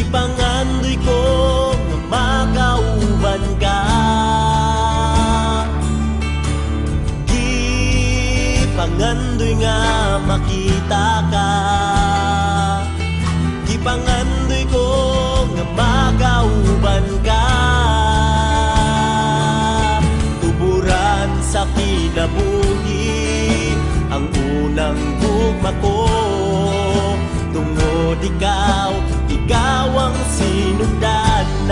Gipangandoy ko nga makauban ka, gipangandoy nga makita ka, gipangandoy ko nga makauban ka. Tuburan sa kinabuhi ang unang gugma ko, tungod ikaw ang sinugdanan.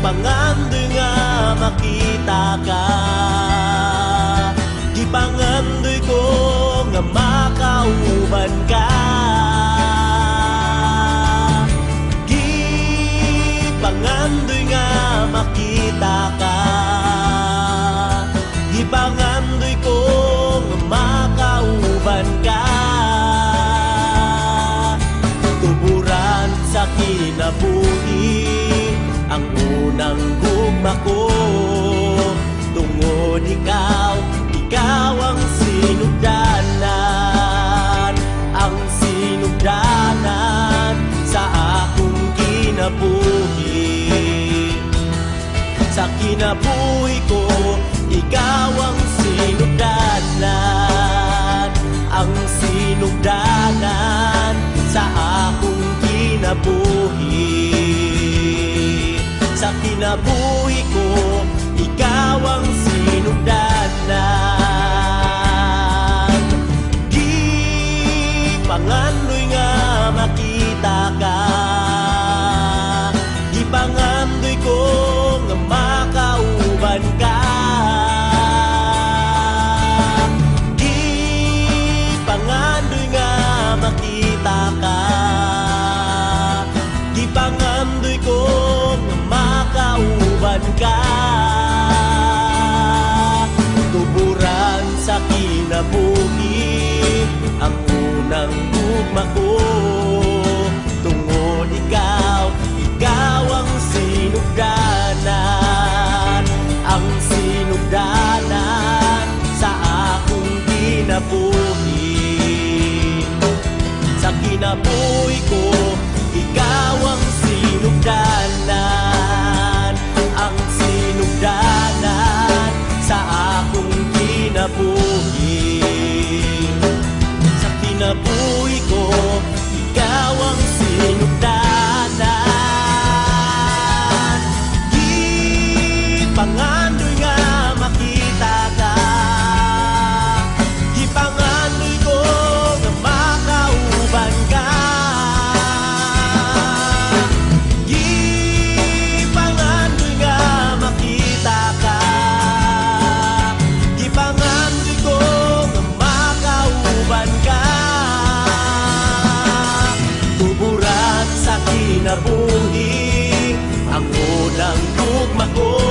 Gipangandoy nga makita ka, gipangandoy ko nga makauban ka, gipangandoy nga makita ka, gipangandoy ko nga makauban ka. Tuburan sa kinabuhi ang unang gugma ko, tungod ikaw ang sinugdanan, ang sinugdanan sa akong kinabuhi. Sa kinabuhi ko, ikaw ang sinugdanan, ang sinugdanan sa akong kinabuhi. Sa kinabuhi ko, ikaw ang sinugdanan. Gipangandoy nga makita ka, gipangandoy ko nga makauban ka, gipangandoy nga makita ka, gipangandoy ko nga makauban ka. Tuburan sa kinabuhi ang unang gugma ko, tungod ikaw ang sinugdanan, ang sinugdanan sa akong kinabuhi. Sa kinabuhi ko, ikaw ang sinugdanan, ang sinugdanan sa akong kinabuhi. Sa kinabuhi ko, ikaw ang sinugdanan. Gipangandoy nga makita ka, gipangandoy ko nga makauban ka, gipangandoy nga makita ka, gipangandoy ko nga makauban ka. Tuburan sa kinabuhi ang unang gugma ko,